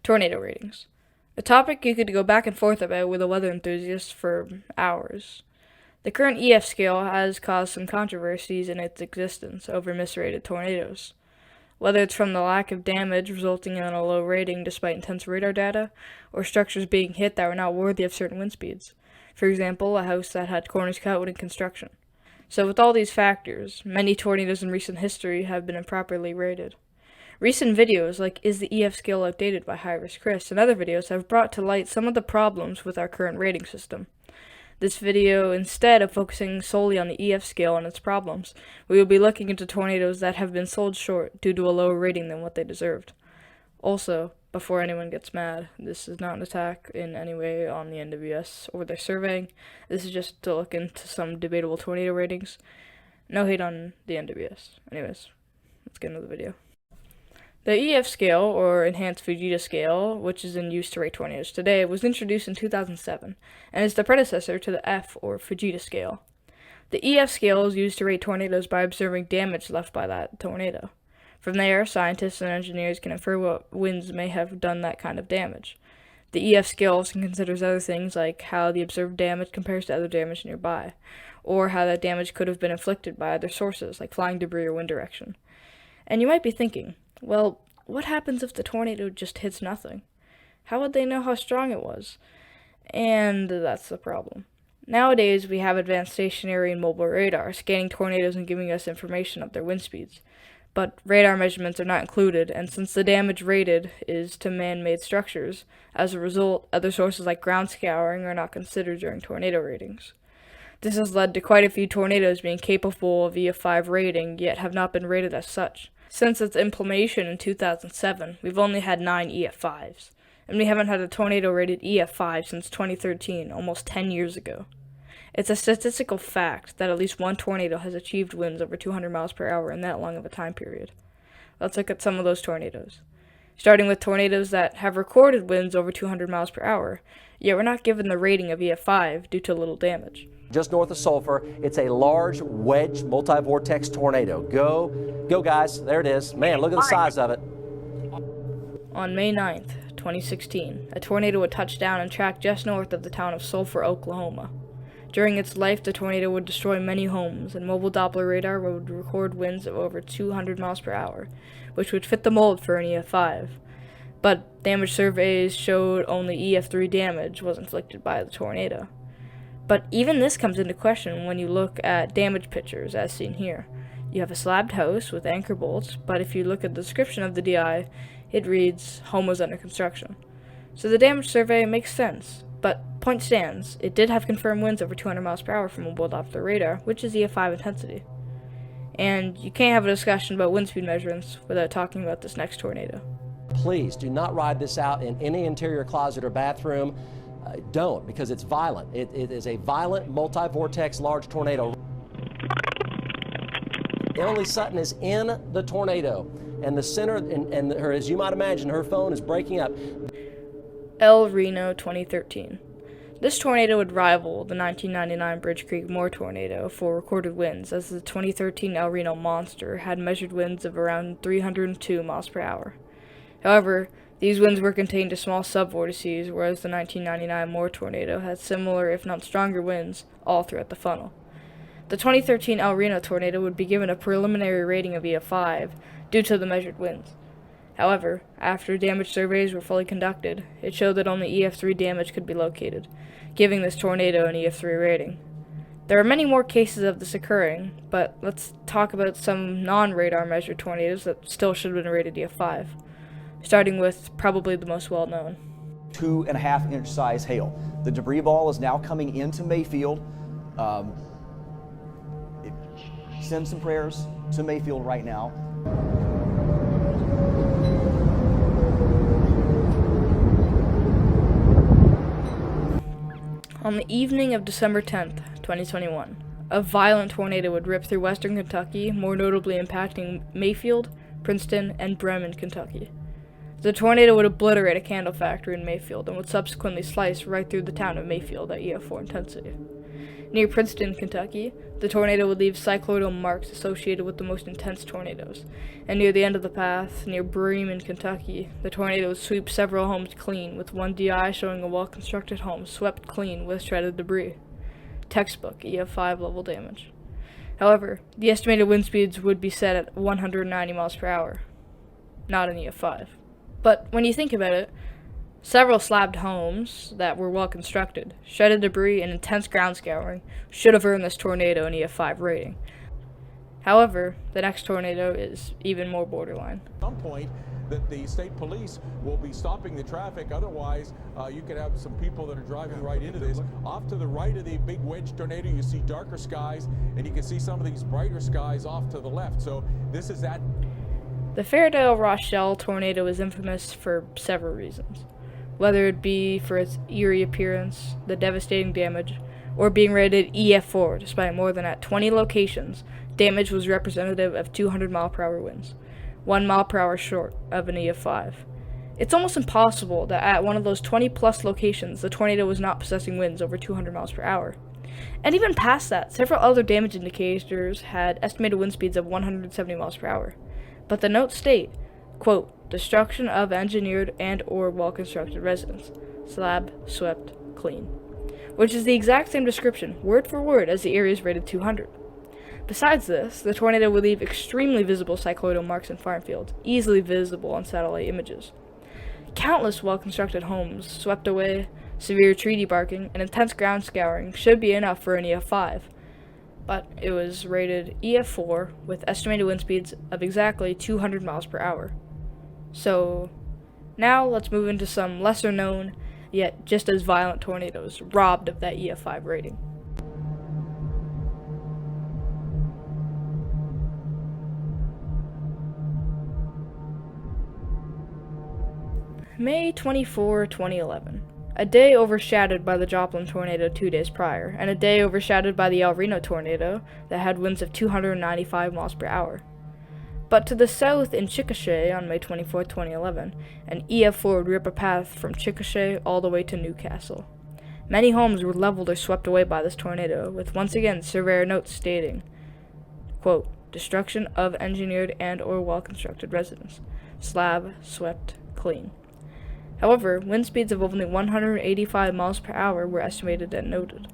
Tornado ratings. A topic you could go back and forth about with a weather enthusiast for hours. The current EF scale has caused some controversies in its existence over misrated tornadoes. Whether it's from the lack of damage resulting in a low rating despite intense radar data, or structures being hit that were not worthy of certain wind speeds. For example, a house that had corners cut when in construction. So with all these factors, many tornadoes in recent history have been improperly rated. Recent videos like Is the EF Scale Outdated by High Risk Chris and other videos have brought to light some of the problems with our current rating system. This video, instead of focusing solely on the EF scale and its problems, we will be looking into tornadoes that have been sold short due to a lower rating than what they deserved. Also, before anyone gets mad, this is not an attack in any way on the NWS or their surveying. This is just to look into some debatable tornado ratings. No hate on the NWS. Anyways, let's get into the video. The EF scale, or Enhanced Fujita scale, which is in use to rate tornadoes today, was introduced in 2007, and is the predecessor to the F, or Fujita scale. The EF scale is used to rate tornadoes by observing damage left by that tornado. From there, scientists and engineers can infer what winds may have done that kind of damage. The EF scale also considers other things like how the observed damage compares to other damage nearby, or how that damage could have been inflicted by other sources, like flying debris or wind direction. And you might be thinking, well, what happens if the tornado just hits nothing? How would they know how strong it was? And that's the problem. Nowadays, we have advanced stationary and mobile radar scanning tornadoes and giving us information of their wind speeds. But radar measurements are not included, and since the damage rated is to man-made structures, as a result, other sources like ground scouring are not considered during tornado ratings. This has led to quite a few tornadoes being capable of EF5 rating, yet have not been rated as such. Since its implementation in 2007, we've only had 9 EF5s, and we haven't had a tornado rated EF5 since 2013, almost 10 years ago. It's a statistical fact that at least one tornado has achieved winds over 200 miles per hour in that long of a time period. Let's look at some of those tornadoes. Starting with tornadoes that have recorded winds over 200 miles per hour, yet were not given the rating of EF5 due to little damage. Just north of Sulphur, it's a large wedge multi-vortex tornado. Go guys, there it is. Man, look at the size of it. On May 9th, 2016, a tornado would touch down and track just north of the town of Sulphur, Oklahoma. During its life, the tornado would destroy many homes, and mobile Doppler radar would record winds of over 200 miles per hour, which would fit the mold for an EF5. But damage surveys showed only EF3 damage was inflicted by the tornado. But even this comes into question when you look at damage pictures, as seen here. You have a slabbed house with anchor bolts, but if you look at the description of the DI, it reads, home was under construction. So the damage survey makes sense, but point stands, it did have confirmed winds over 200 miles per hour from mobile Doppler radar, which is EF5 intensity. And you can't have a discussion about wind speed measurements without talking about this next tornado. Please do not ride this out in any interior closet or bathroom. Don't, because it's violent. It is a violent multi-vortex large tornado. Emily Sutton is in the tornado, and the center, and her, as you might imagine, her phone is breaking up. Reno 2013. This tornado would rival the 1999 Bridge Creek Moore tornado for recorded winds, as the 2013 El Reno Monster had measured winds of around 302 miles per hour. However, these winds were contained to small subvortices, whereas the 1999 Moore tornado had similar, if not stronger, winds all throughout the funnel. The 2013 El Reno tornado would be given a preliminary rating of EF5 due to the measured winds. However, after damage surveys were fully conducted, it showed that only EF3 damage could be located, giving this tornado an EF3 rating. There are many more cases of this occurring, but let's talk about some non-radar measured tornadoes that still should have been rated EF5. Starting with probably the most well-known. 2.5-inch size hail. The debris ball is now coming into Mayfield. Send some prayers to Mayfield right now. On the evening of December 10th, 2021, a violent tornado would rip through western Kentucky, more notably impacting Mayfield, Princeton, and Bremen, Kentucky. The tornado would obliterate a candle factory in Mayfield and would subsequently slice right through the town of Mayfield at EF4 intensity. Near Princeton, Kentucky, the tornado would leave cycloidal marks associated with the most intense tornadoes. And near the end of the path, near Bremen, Kentucky, the tornado would sweep several homes clean, with one DI showing a well-constructed home swept clean with shredded debris. Textbook EF5 level damage. However, the estimated wind speeds would be set at 190 miles per hour, not an EF5. But when you think about it, several slabbed homes that were well constructed, shredded debris, and intense ground scouring should have earned this tornado an EF5 rating. However, the next tornado is even more borderline. At some point, that the state police will be stopping the traffic. Otherwise, you could have some people that are driving right into this. Off to the right of the big wedge tornado, you see darker skies, and you can see some of these brighter skies off to the left. So this is that. The Fairdale Rochelle tornado is infamous for several reasons, whether it be for its eerie appearance, the devastating damage, or being rated EF4, despite more than at 20 locations, damage was representative of 200 mile per hour winds, 1 mile per hour short of an EF5. It's almost impossible that at one of those 20 plus locations, the tornado was not possessing winds over 200 miles per hour. And even past that, several other damage indicators had estimated wind speeds of 170 miles per hour. But the notes state, quote, destruction of engineered and or well-constructed residence, slab, swept, clean, which is the exact same description, word for word, as the areas rated 200. Besides this, the tornado would leave extremely visible cycloidal marks in farm fields, easily visible on satellite images. Countless well-constructed homes swept away, severe tree debarking, and intense ground scouring should be enough for an EF5, but it was rated EF4 with estimated wind speeds of exactly 200 miles per hour. So, now let's move into some lesser known, yet just as violent tornadoes robbed of that EF5 rating. May 24, 2011. A day overshadowed by the Joplin tornado 2 days prior, and a day overshadowed by the El Reno tornado that had winds of 295 miles per hour. But to the south in Chickasha on May 24, 2011, an EF4 would rip a path from Chickasha all the way to Newcastle. Many homes were leveled or swept away by this tornado, with once again surveyor notes stating, quote, destruction of engineered and or well-constructed residence, slab, swept, clean. However, wind speeds of only 185 miles per hour were estimated and noted.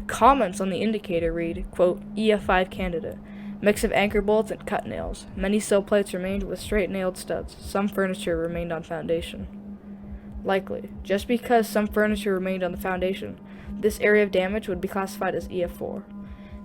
Comments on the indicator read, quote, EF5 candidate, mix of anchor bolts and cut nails. Many sill plates remained with straight nailed studs. Some furniture remained on foundation. Likely, just because some furniture remained on the foundation, this area of damage would be classified as EF4.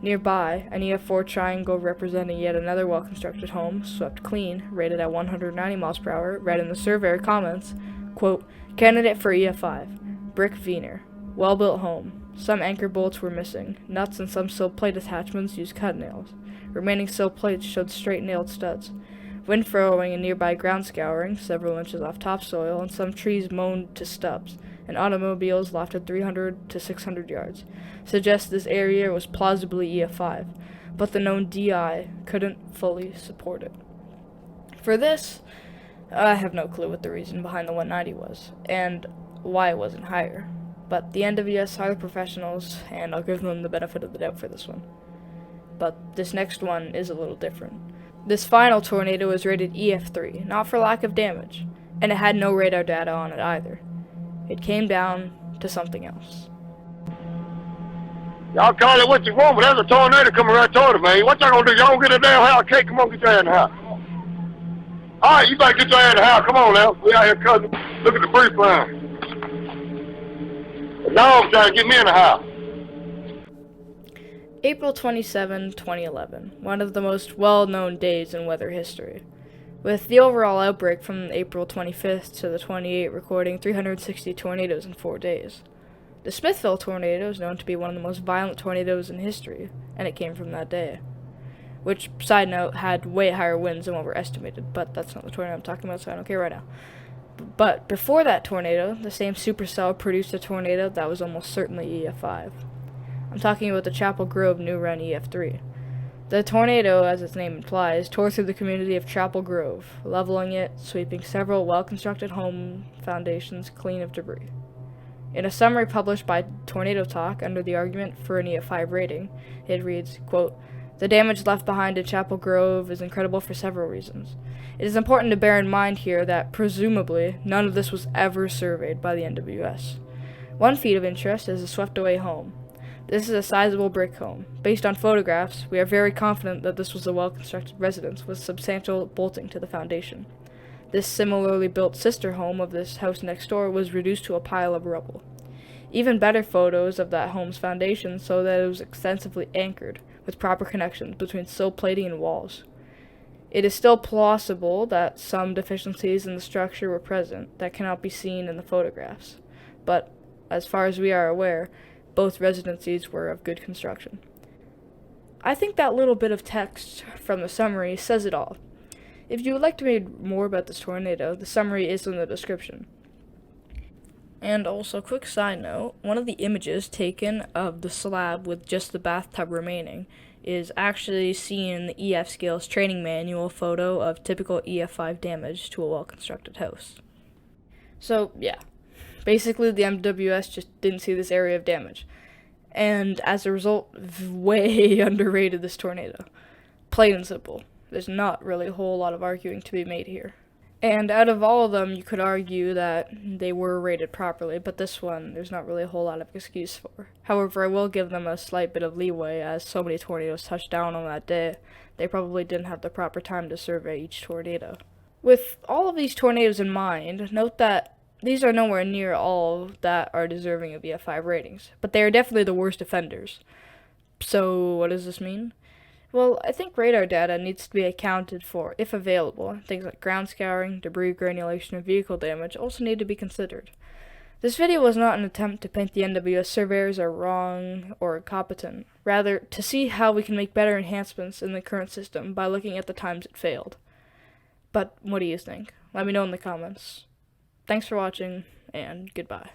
Nearby, an EF4 triangle representing yet another well-constructed home, swept clean, rated at 190 miles per hour, read in the surveyor comments, quote, candidate for EF5, brick veneer, well-built home. Some anchor bolts were missing. Nuts and some sill plate attachments used cut nails. Remaining sill plates showed straight nailed studs. Wind furrowing and nearby ground scouring, several inches off topsoil, and some trees mown to stubs, and automobiles lofted 300 to 600 yards, suggest this area was plausibly EF5, but the known DI couldn't fully support it. For this, I have no clue what the reason behind the 190 was, and why it wasn't higher. But the NWS are the professionals, and I'll give them the benefit of the doubt for this one. But this next one is a little different. This final tornado was rated EF3, not for lack of damage, and it had no radar data on it either. It came down to something else. Y'all call it what you want, but there's a tornado coming right toward it, man. What y'all gonna do? Y'all gonna get a damn house? Okay, come on, get your ass in the house. All right, you better get your ass in the house. Come on now. We out here cutting. Look at the brief line. The dog's trying to get me in the house. April 27, 2011, one of the most well-known days in weather history, with the overall outbreak from April 25th to the 28th recording 360 tornadoes in 4 days. The Smithville tornado is known to be one of the most violent tornadoes in history, and it came from that day, which, side note, had way higher winds than what were estimated, but that's not the tornado I'm talking about, so I don't care right now. But before that tornado, the same supercell produced a tornado that was almost certainly EF5. I'm talking about the Chapel Grove New Wren EF3. The tornado, as its name implies, tore through the community of Chapel Grove, leveling it, sweeping several well-constructed home foundations clean of debris. In a summary published by Tornado Talk under the argument for an EF5 rating, it reads, quote, "The damage left behind in Chapel Grove is incredible for several reasons. It is important to bear in mind here that, presumably, none of this was ever surveyed by the NWS. One feat of interest is the swept-away home. This is a sizable brick home. Based on photographs, we are very confident that this was a well-constructed residence with substantial bolting to the foundation. This similarly built sister home of this house next door was reduced to a pile of rubble. Even better photos of that home's foundation show that it was extensively anchored, with proper connections between sill plating and walls. It is still plausible that some deficiencies in the structure were present that cannot be seen in the photographs, but, as far as we are aware, both residencies were of good construction." I think that little bit of text from the summary says it all. If you would like to read more about this tornado, the summary is in the description. And also, quick side note, one of the images taken of the slab with just the bathtub remaining is actually seen in the EF Scales training manual photo of typical EF5 damage to a well-constructed house. So, yeah. Basically, the MWS just didn't see this area of damage. And as a result, way underrated this tornado. Plain and simple. There's not really a whole lot of arguing to be made here. And out of all of them, you could argue that they were rated properly, but this one, there's not really a whole lot of excuse for. However, I will give them a slight bit of leeway, as so many tornadoes touched down on that day, they probably didn't have the proper time to survey each tornado. With all of these tornadoes in mind, note that these are nowhere near all that are deserving of EF5 ratings, but they are definitely the worst offenders. So, what does this mean? Well, I think radar data needs to be accounted for, if available. Things like ground scouring, debris granulation, and vehicle damage also need to be considered. This video was not an attempt to paint the NWS surveyors are wrong or incompetent, rather to see how we can make better enhancements in the current system by looking at the times it failed. But what do you think? Let me know in the comments. Thanks for watching, and goodbye.